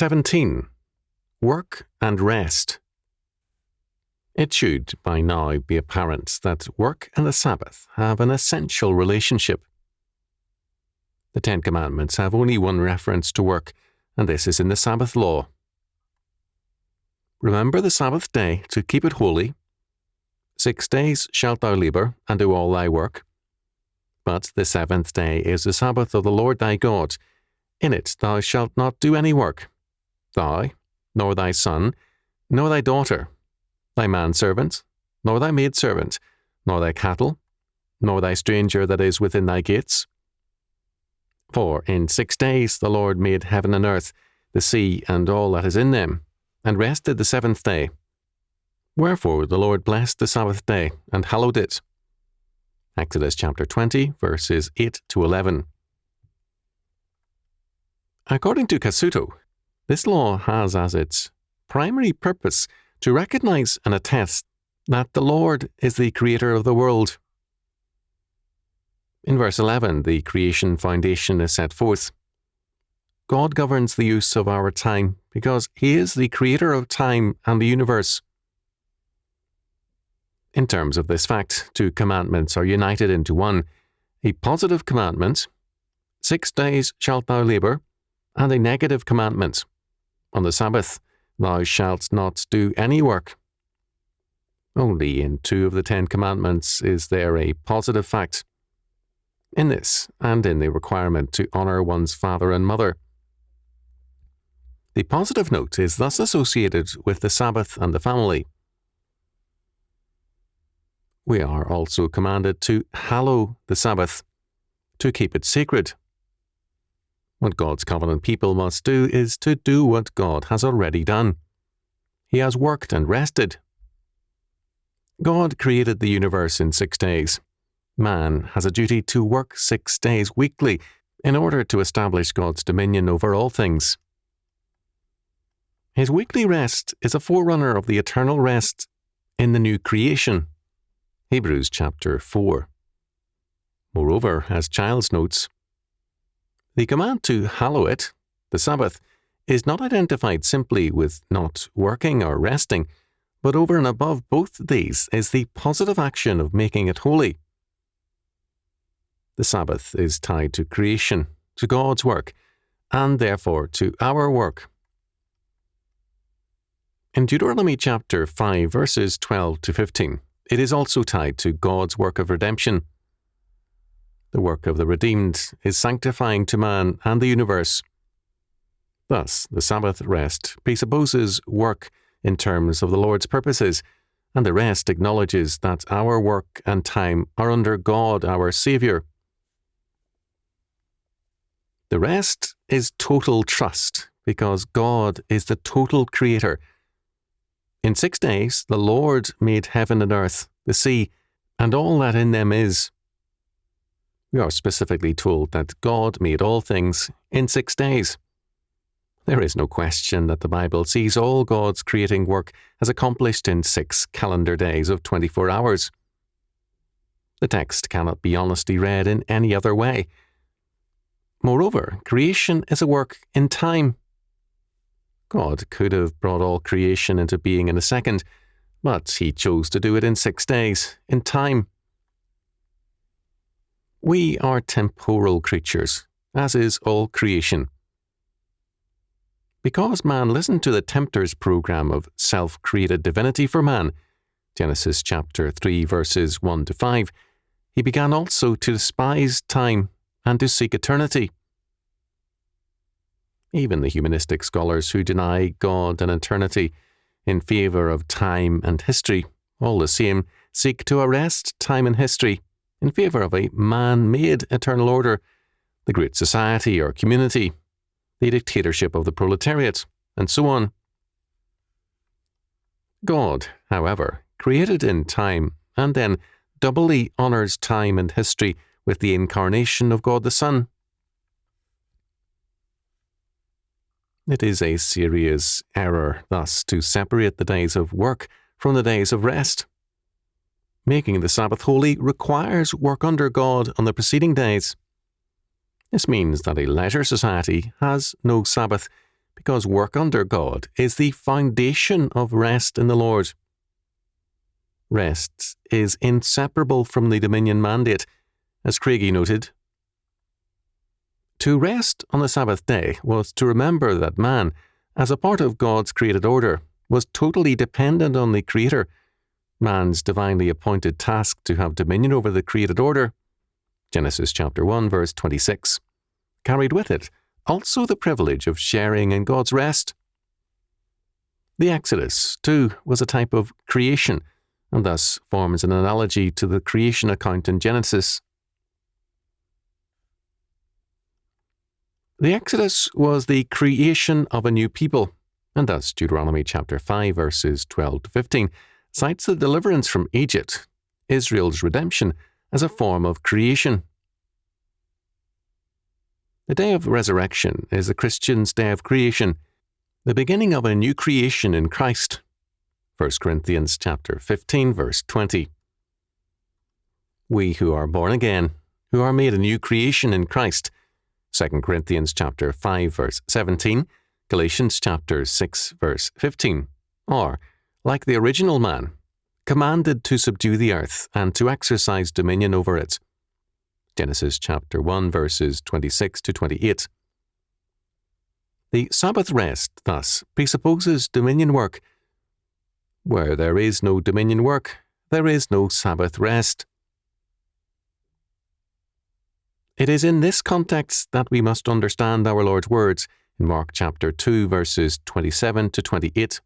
17. Work and rest. It should by now be apparent that work and the Sabbath have an essential relationship. The Ten Commandments have only one reference to work, and this is in the Sabbath law. Remember the Sabbath day to keep it holy. 6 days shalt thou labour and do all thy work. But the 7th day is the Sabbath of the Lord thy God. In it thou shalt not do any work, thou, nor thy son, nor thy daughter, thy manservant, nor thy maidservant, nor thy cattle, nor thy stranger that is within thy gates. For in 6 days the Lord made heaven and earth, the sea, and all that is in them, and rested the 7th day. Wherefore the Lord blessed the Sabbath day, and hallowed it. Exodus chapter 20, verses 8 to 11. According to Casuto, this law has as its primary purpose to recognize and attest that the Lord is the creator of the world. In verse 11, the creation foundation is set forth. God governs the use of our time because He is the creator of time and the universe. In terms of this fact, 2 commandments are united into one: a positive commandment, 6 days shalt thou labour, and a negative commandment, on the Sabbath thou shalt not do any work. Only in 2 of the 10 commandments is there a positive fact. In this, and in the requirement to honour one's father and mother. The positive note is thus associated with the Sabbath and the family. We are also commanded to hallow the Sabbath, to keep it sacred. What God's covenant people must do is to do what God has already done. He has worked and rested. God created the universe in 6 days. Man has a duty to work 6 days weekly in order to establish God's dominion over all things. His weekly rest is a forerunner of the eternal rest in the new creation. Hebrews chapter 4. Moreover, as Childs notes, the command to hallow it, the Sabbath, is not identified simply with not working or resting, but over and above both these is the positive action of making it holy. The Sabbath is tied to creation, to God's work, and therefore to our work. In Deuteronomy chapter 5, verses 12 to 15, it is also tied to God's work of redemption. The work of the redeemed is sanctifying to man and the universe. Thus, the Sabbath rest presupposes work in terms of the Lord's purposes, and the rest acknowledges that our work and time are under God, our Saviour. The rest is total trust, because God is the total creator. In 6 days, the Lord made heaven and earth, the sea, and all that in them is. We are specifically told that God made all things in 6 days. There is no question that the Bible sees all God's creating work as accomplished in 6 calendar days of 24 hours. The text cannot be honestly read in any other way. Moreover, creation is a work in time. God could have brought all creation into being in a second, but He chose to do it in 6 days, in time. We are temporal creatures, as is all creation. Because man listened to the tempter's program of self-created divinity for man, Genesis chapter 3 verses 1 to 5, he began also to despise time and to seek eternity. Even the humanistic scholars who deny God and eternity in favour of time and history, all the same, seek to arrest time and history in favour of a man-made eternal order, the Great Society or community, the dictatorship of the proletariat, and so on. God, however, created in time and then doubly honours time and history with the incarnation of God the Son. It is a serious error, thus, to separate the days of work from the days of rest. Making the Sabbath holy requires work under God on the preceding days. This means that a leisure society has no Sabbath because work under God is the foundation of rest in the Lord. Rest is inseparable from the dominion mandate, as Craigie noted. To rest on the Sabbath day was to remember that man, as a part of God's created order, was totally dependent on the Creator. Man's divinely appointed task to have dominion over the created order, Genesis chapter 1, verse 26, carried with it also the privilege of sharing in God's rest. The Exodus, too, was a type of creation, and thus forms an analogy to the creation account in Genesis. The Exodus was the creation of a new people, and thus Deuteronomy chapter 5, verses 12 to 15, cites the deliverance from Egypt, Israel's redemption, as a form of creation. The day of resurrection is the Christian's day of creation, the beginning of a new creation in Christ. 1 Corinthians chapter 15, verse 20. We who are born again, who are made a new creation in Christ, 2 Corinthians chapter 5, verse 17, Galatians chapter 6, verse 15, are, like the original man, commanded to subdue the earth and to exercise dominion over it. Genesis chapter 1, verses 26 to 28. The Sabbath rest, thus, presupposes dominion work. Where there is no dominion work, there is no Sabbath rest. It is in this context that we must understand our Lord's words in Mark chapter 2, verses 27 to 28.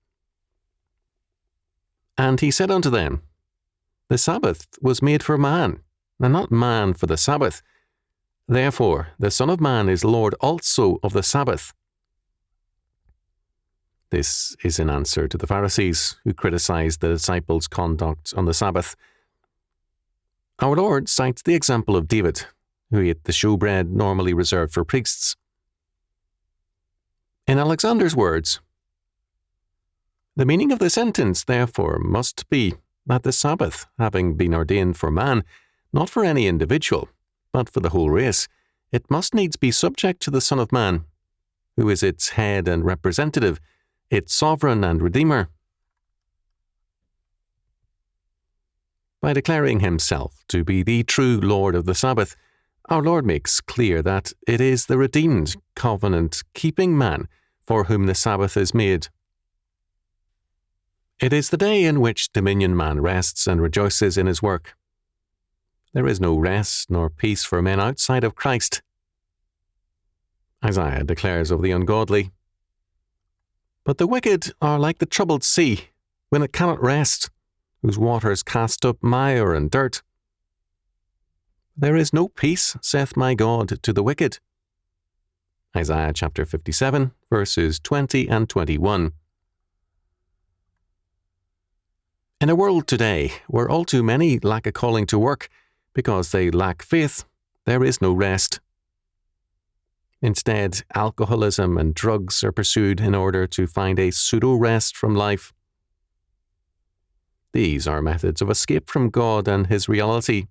And he said unto them, The Sabbath was made for man, and not man for the Sabbath. Therefore the Son of Man is Lord also of the Sabbath. This is in answer to the Pharisees, who criticized the disciples' conduct on the Sabbath. Our Lord cites the example of David, who ate the showbread normally reserved for priests. In Alexander's words, the meaning of the sentence, therefore, must be that the Sabbath, having been ordained for man, not for any individual, but for the whole race, it must needs be subject to the Son of Man, who is its head and representative, its sovereign and redeemer. By declaring himself to be the true Lord of the Sabbath, our Lord makes clear that it is the redeemed, covenant-keeping man for whom the Sabbath is made. It is the day in which dominion man rests and rejoices in his work. There is no rest nor peace for men outside of Christ. Isaiah declares of the ungodly, But the wicked are like the troubled sea, when it cannot rest, whose waters cast up mire and dirt. There is no peace, saith my God, to the wicked. Isaiah chapter 57, verses 20 and 21. In a world today where all too many lack a calling to work because they lack faith, there is no rest. Instead, alcoholism and drugs are pursued in order to find a pseudo-rest from life. These are methods of escape from God and His reality.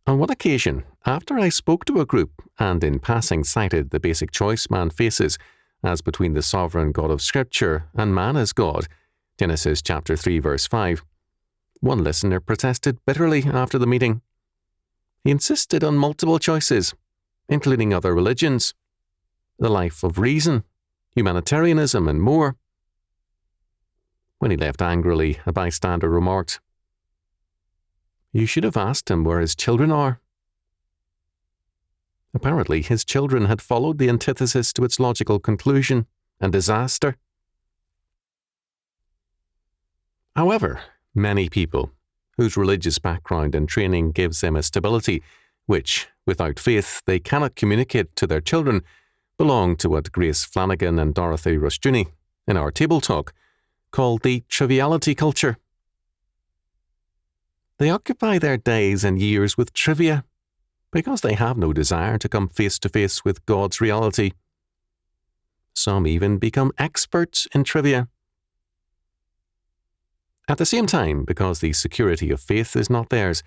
On one occasion, after I spoke to a group and in passing cited the basic choice man faces as between the sovereign God of Scripture and man as God, Genesis chapter 3 verse 5, one listener protested bitterly after the meeting. He insisted on multiple choices, including other religions, the life of reason, humanitarianism, and more. When he left angrily, a bystander remarked, "You should have asked him where his children are." Apparently, his children had followed the antithesis to its logical conclusion and disaster. However, many people, whose religious background and training gives them a stability which, without faith, they cannot communicate to their children, belong to what Grace Flanagan and Dorothy Rushdoony, in our table talk, called the triviality culture. They occupy their days and years with trivia because they have no desire to come face to face with God's reality. Some even become experts in trivia. At the same time, because the security of faith is not theirs,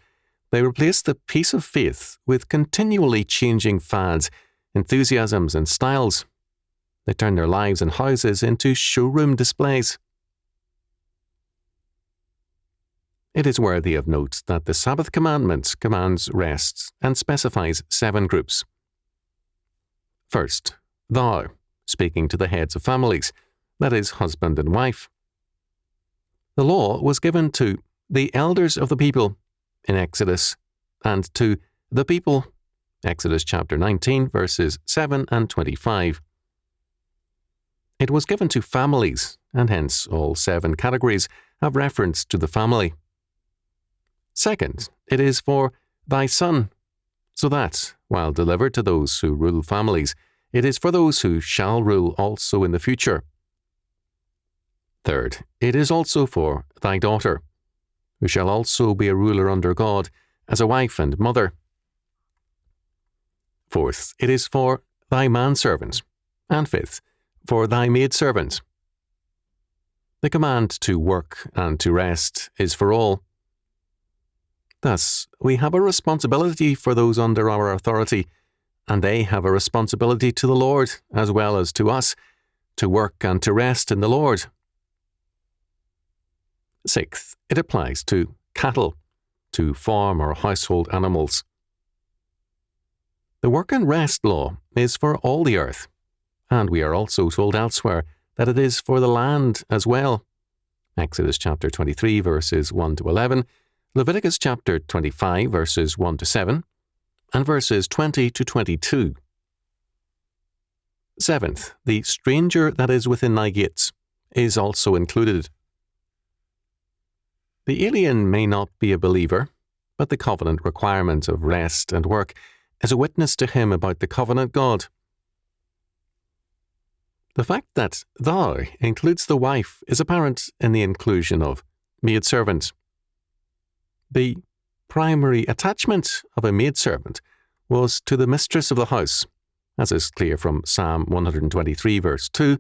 they replace the peace of faith with continually changing fads, enthusiasms, and styles. They turn their lives and houses into showroom displays. It is worthy of note that the Sabbath commandment commands rest and specifies 7 groups. First, thou, speaking to the heads of families, that is, husband and wife. The law was given to the elders of the people in Exodus and to the people, Exodus chapter 19, verses 7 and 25. It was given to families, and hence all 7 categories have reference to the family. Second, it is for thy son, so that, while delivered to those who rule families, it is for those who shall rule also in the future. Third, it is also for thy daughter, who shall also be a ruler under God, as a wife and mother. Fourth, it is for thy manservants. And fifth, for thy maidservants. The command to work and to rest is for all. Thus, we have a responsibility for those under our authority, and they have a responsibility to the Lord, as well as to us, to work and to rest in the Lord. Sixth, it applies to cattle, to farm or household animals. The work and rest law is for all the earth, and we are also told elsewhere that it is for the land as well. Exodus chapter 23, verses 1 to 11, Leviticus chapter 25, verses 1 to 7, and verses 20 to 22. Seventh, the stranger that is within thy gates is also included. The alien may not be a believer, but the covenant requirement of rest and work is a witness to him about the covenant God. The fact that thou includes the wife is apparent in the inclusion of maidservants. The primary attachment of a maidservant was to the mistress of the house, as is clear from Psalm 123 verse 2,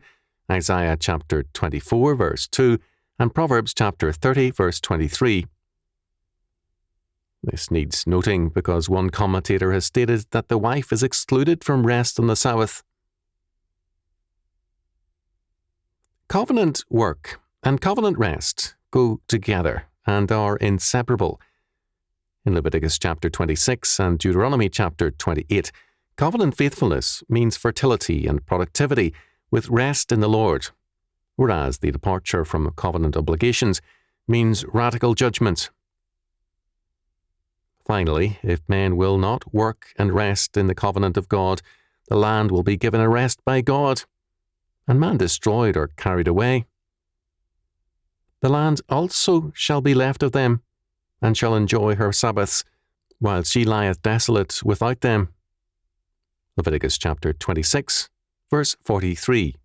Isaiah chapter 24 verse 2, and Proverbs chapter 30 verse 23. This needs noting because one commentator has stated that the wife is excluded from rest on the Sabbath. Covenant work and covenant rest go together and are inseparable. In Leviticus chapter 26 and Deuteronomy chapter 28, covenant faithfulness means fertility and productivity with rest in the Lord, whereas the departure from covenant obligations means radical judgment. Finally, if men will not work and rest in the covenant of God, the land will be given a rest by God, and man destroyed or carried away. The land also shall be left of them, and shall enjoy her Sabbaths, while she lieth desolate without them. Leviticus chapter 26, verse 43.